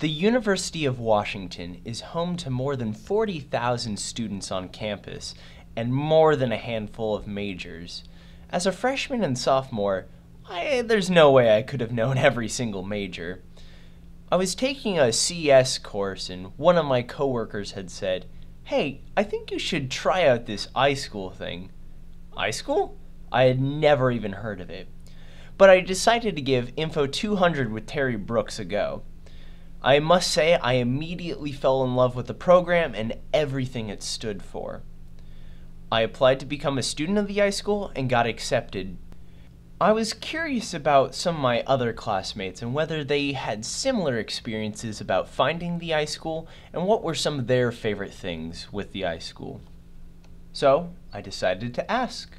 The University of Washington is home to more than 40,000 students on campus and more than a handful of majors. As a freshman and sophomore, there's no way I could have known every single major. I was taking a CS course and one of my coworkers had said, "Hey, I think you should try out this iSchool thing." iSchool? I had never even heard of it. But I decided to give Info 200 with Terry Brooks a go. I must say I immediately fell in love with the program and everything it stood for. I applied to become a student of the iSchool and got accepted. I was curious about some of my other classmates and whether they had similar experiences about finding the iSchool and what were some of their favorite things with the iSchool. So I decided to ask.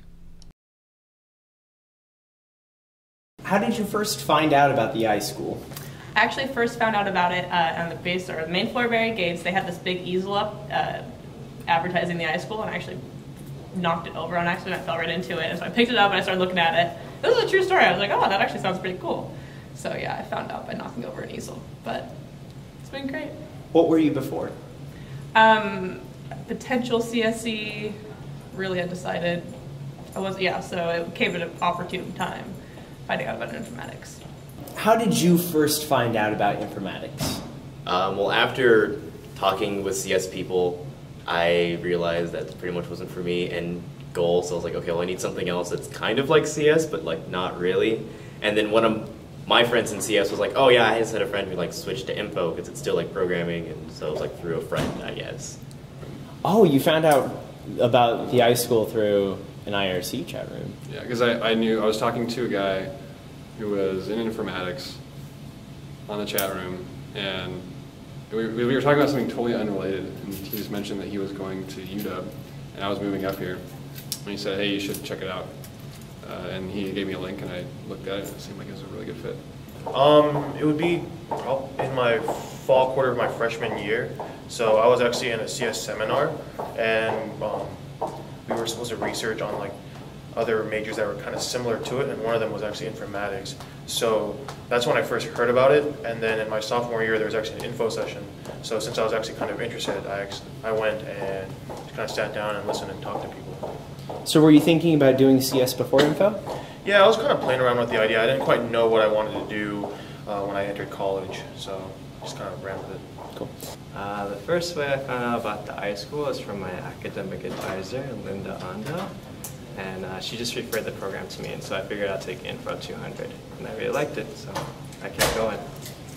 How did you first find out about the iSchool? I actually first found out about it on the base or the main floor of Barry Gates. They had this big easel up advertising the iSchool, and I actually knocked it over on accident. I fell right into it, and so I picked it up and I started looking at it. This is a true story. I was like, oh, that actually sounds pretty cool. So yeah, I found out by knocking over an easel, but it's been great. What were you before? Potential CSE, really undecided. So it came at an opportune time, finding out about informatics. How did you first find out about informatics? Well, after talking with CS people, I realized that pretty much wasn't for me and goals. So I was like, okay, well, I need something else that's kind of like CS, but like not really. And then one of my friends in CS was like, oh yeah, I just had a friend who like switched to info because it's still like programming, and so it was like through a friend, I guess. Oh, you found out about the iSchool through an IRC chat room. Yeah, because I was talking to a guy who was in informatics on the chat room, and we were talking about something totally unrelated, and he just mentioned that he was going to UW, and I was moving up here, and he said, hey, you should check it out. And he gave me a link, and I looked at it, and it seemed like it was a really good fit. It would be in my fall quarter of my freshman year. So I was actually in a CS seminar, and we were supposed to research on like other majors that were kind of similar to it, and one of them was actually informatics. So that's when I first heard about it, and then in my sophomore year there was actually an info session. So since I was actually kind of interested, I went and just kind of sat down and listened and talked to people. So were you thinking about doing CS before info? Yeah, I was kind of playing around with the idea. I didn't quite know what I wanted to do when I entered college, so just kind of ran with it. Cool. The first way I found out about the iSchool is from my academic advisor, Linda Ando, and she just referred the program to me, and so I figured I'd take Info 200, and I really liked it, so I kept going.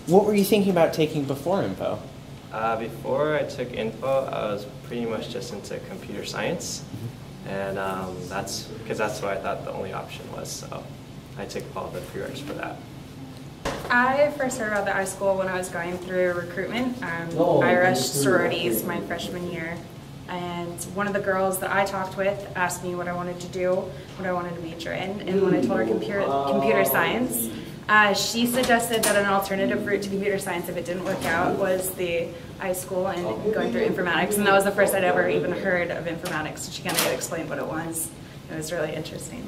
What were you thinking about taking before info? Before I took Info, I was pretty much just into computer science, and that's what I thought the only option was, so I took all the prereqs for that. I first heard about the iSchool when I was going through recruitment. I rushed sororities my freshman year, and one of the girls that I talked with asked me what I wanted to do, what I wanted to major in, and when I told her computer science, she suggested that an alternative route to computer science, if it didn't work out, was the iSchool and going through informatics, and that was the first I'd ever even heard of informatics, so she kind of explained what it was. It was really interesting.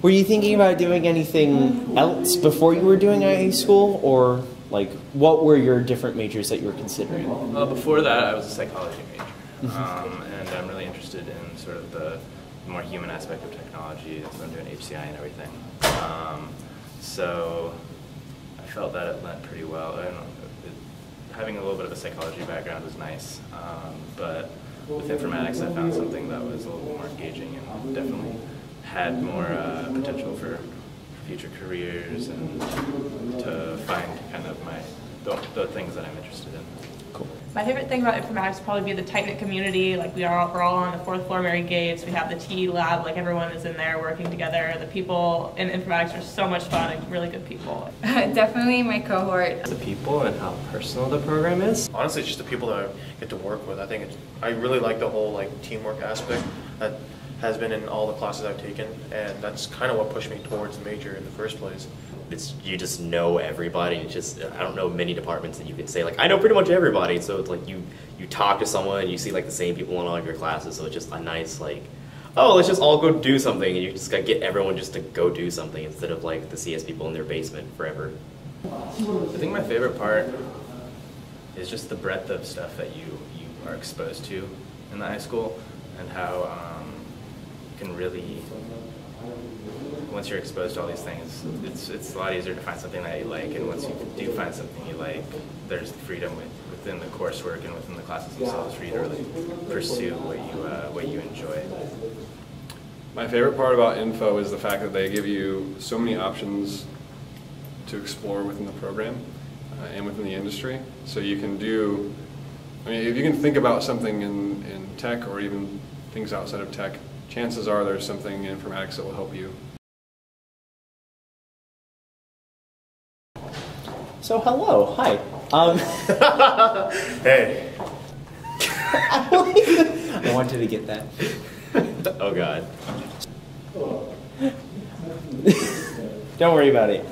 Were you thinking about doing anything else before you were doing iSchool, or like what were your different majors that you were considering? Before that, I was a psychology major, and I'm really interested in sort of the more human aspect of technology. That's what I'm doing HCI and everything. So I felt that it went pretty well. I don't know, having a little bit of a psychology background was nice, but with informatics, I found something that was a little bit more engaging and definitely had more potential for future careers and to find kind of the things that I'm interested in. Cool. My favorite thing about informatics would probably be the tight-knit community. Like we're all on the 4th floor Mary Gates. We have the TE lab, like everyone is in there working together. The people in informatics are so much fun and really good people. Definitely my cohort. The people and how personal the program is. Honestly, it's just the people that I get to work with. I really like the whole like teamwork aspect that has been in all the classes I've taken, and that's kind of what pushed me towards the major in the first place. You just know everybody. It's just, I don't know many departments that you can say like I know pretty much everybody. So it's like you talk to someone and you see like the same people in all of your classes. So it's just a nice like, oh, let's just all go do something, and you just gotta get everyone just to go do something instead of like the CS people in their basement forever. I think my favorite part is just the breadth of stuff that you are exposed to in the iSchool, and how you can really, once you're exposed to all these things, it's a lot easier to find something that you like, and once you do find something you like, there's the freedom within the coursework and within the classes themselves for you to really pursue what you enjoy. My favorite part about Info is the fact that they give you so many options to explore within the program and within the industry. So you can do, I mean, if you can think about something in tech or even things outside of tech, chances are there's something in informatics that will help you. So hello, hi. Hey. I wanted to get that. Oh God. Don't worry about it.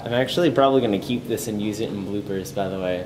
I'm actually probably going to keep this and use it in bloopers, by the way.